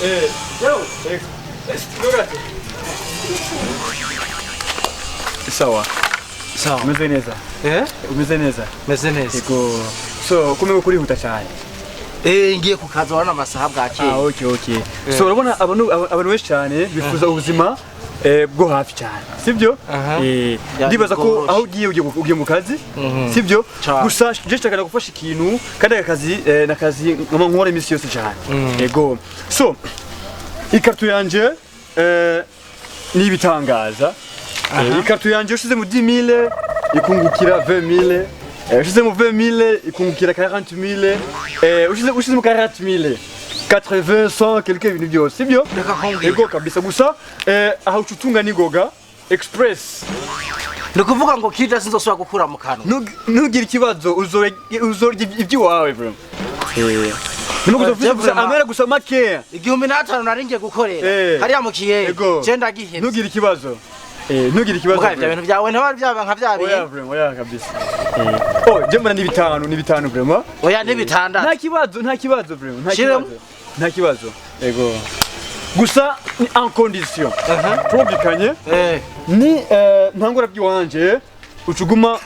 Yo. Sawa. Sawa. Umeze neza? Umeze neza? Meze neza. Ego. So, kumwe kuri huta cyane. Ngiye kukaza wana amasaha bwakeye. Okay. So, urabona abantu benshi cyane bifuza ubuzima bwo hafi cyane. Sibyo? Ndibaza ko aho ugiye mu kazi, sibyo? Gusa je nshaka gufasha ikintu kandi akazi nakazi nkora imisi yose cyane. Ego. So, ikartu yanje ni ibitangaza. Ikartu yanje ushize mu 10000 ikungukira 20000. Ushize mu 20000 ikungukira 40000. Ushize mu 40000 80 100 quelque bintu byose sibyo? Ego kabisa gusa aho ucutunga nigoga express. Nukuvuga ngo kija sinzosubira gukura mu kanwa. Nugira ikibazo uzorya ibyiwawe bro. Nukuvuga amera gusa make. 1500 naringiye gukorera. Hariya mu kiye. Je ndagihebye. Nugira ikibazo. Nugira ikibazo. Mugavya ibintu byawe ntaba byaba nka byabiye. Oya kabisa. Je mbona ni bitanu vraiment. Oya ni bitandatu. Nta kibazo vraiment. Nta kibazo. Ego. Gusa ni en condition. Probikanye. Ni ntangura by'iwanje ucuguma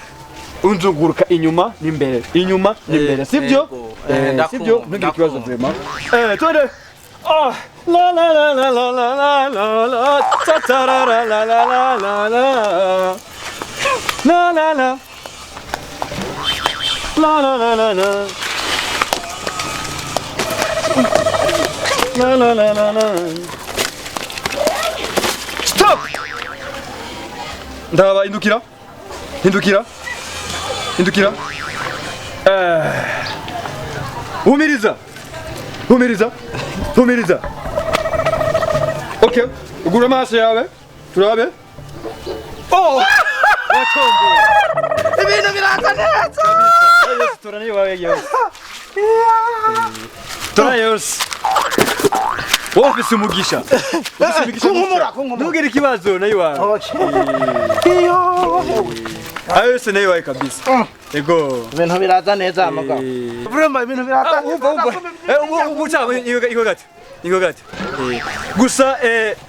unzunguruka inyuma n'imbere. Sibyo? Sibyo? Nugira ikibazo vraiment. Tode. La la la la la la la la ta ta la la la la la la la la la la la la la la la la la la. Stop! Ndaba indukira. Humiriza. Okay. Ugura amaso yawe. Turabe. Watombo. Ibintu birata neza. Yes, turani wawe yose. Turayos. Ofisi umugisha. Kunkumura. Nugira ikibazo nayo wawe. Ayose nayo wawe kabisa. Ego. Ibintu birata neza amaga. Vraiment ibintu birata. Ingo gati. Gusa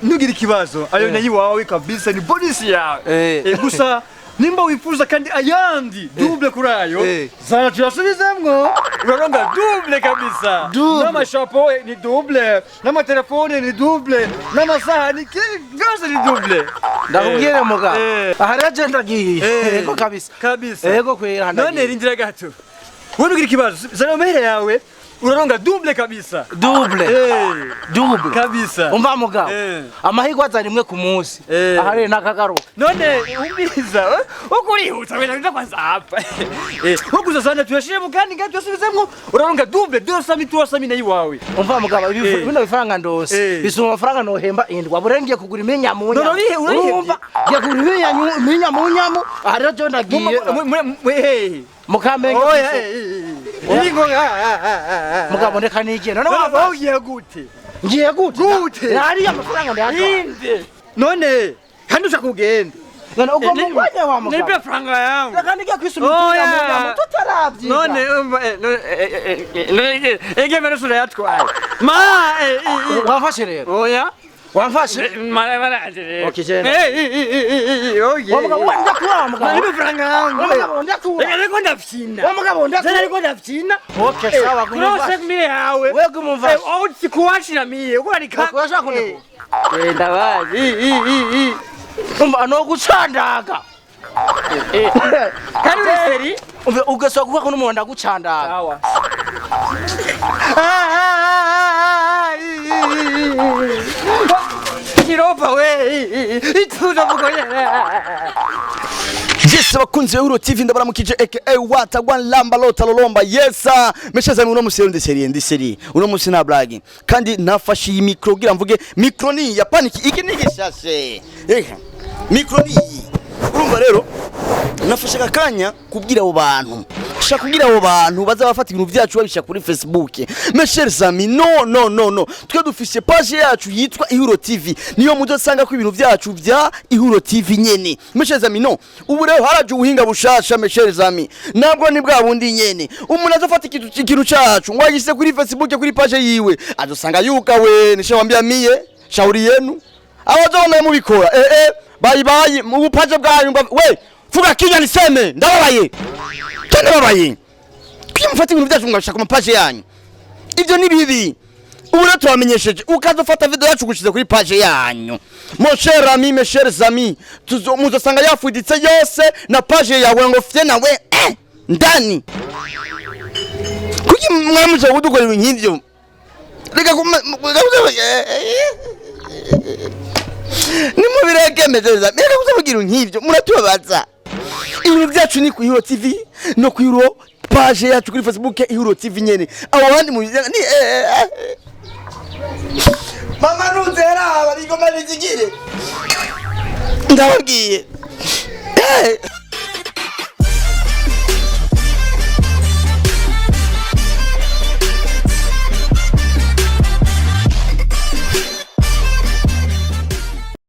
nugira ikibazo ayo nayi wawe kabisa ni bonus yawe. Gusa nimba wifuza kandi ayandi double kurayo zana tuyasubizemwo uraronga double kabisa. N'amashapo ni double, n'amatelefone ni double, n'amasaha ni gose ni double. Ndakubwire muga. Ahari agenda giye. Ego kabisa. Ego kwera handa. None rindira gato. Wowe nugira ikibazo zana mere yawe uraronga double kabisa. Double kabisa. Umva muga. Amahirwe azana imwe ku munsi. Ahari nakagaro. None umbiza ukurihuta wena ndakwanza hapa. Ukuza sana tuyashire mu kandi gato yasubizemwo uraronga double 200 nayi wawe. Umva muga bino bifaranga ndose. Bisuma amafaranga no hemba indwa burengiye kugura imenya mu nyama. Urumva giye kugura imenya mu nyama ahari jo ndagiye. Mukamenga. Mugabo ndeka niki none wavuye gute? Ngiye gute? Nari amafaranga ndayatwa. None kandi ushaka kugenda. None ugo mungwanya wa mugabo. Nipe franga yangu. Kandi ngiye kwisumira tutaravye. None ege merusura yatwaye. Wamfashe rero. Oya. Wamfashe? Mara aje. Okay jena. Mugabo wanda kuwa mugabo. Nipe franga yangu. Mugabo ndakuwa. Ariko ndafyina. Mugabo ndakuwa. Ariko ndafyina. Okay sawa kumva. Kurose mire yawe. Wewe kumva. Sikuwashira mie. Ukurarika. Kuwashira kuneko. Ndabazi. Umva no gucandaga. Kandi seri ugaswa kuva ko n'umuntu ndagucandaga. Sawa. Kiropa we. Ituza mukonyera. Yes, abakunzi Euro TV ndabaramukije aka Watagwan Lamba Lota Lolomba. Yes, meshaza uno musero ndi seri. Uno musi na blague. Kandi nafashe iyi micro gira mvuge micro ni ya panic iki nigishashe. Micro ni. Urumva rero nafashe akanya kubwira abo bantu shaka kugira abo bantu bazabafata ibintu byacu babisha kuri Facebook. Mes chers amis, no. Twe dufise page yacu yitwa Ihuro TV. Niyo muzosanga ko ibintu byacu bya Ihuro TV nyene. Mes chers amis, no. Ubu rero haraje ubuhinga bushasha mes chers amis. Nabwo ni bwa bundi nyene. Umuntu azofata ikintu cyacu ngo agise kuri Facebook kuri page yiwe. Azosanga yuka we nishawambia miye shauri yenu. Abazona mubikora. Bayi mu page bwanyu we fuga kinya niseme ndababaye. Cyane babaye. Kwimufata ibintu byacu ngashaka mu page yanyu. Ibyo ni bibi. Ubu rero turamenyesheje ukazofata video yacu gushize kuri page yanyu. Mon cher ami, mes chers amis, muzosanga yafuditse yose na page yawe ngo fye nawe ndani. Kuki mwamuje kudukorera nk'ivyo? Reka ni mubireke mezeza. Reka kuzavugira nk'ivyo muratubabaza. Ibintu byacu ni ku Ihuro TV no ku Ihuro page yacu kuri Facebook Ihuro TV nyene. Abo bandi mu ni Mama nuzera abigoma bizigire. Ndababwiye.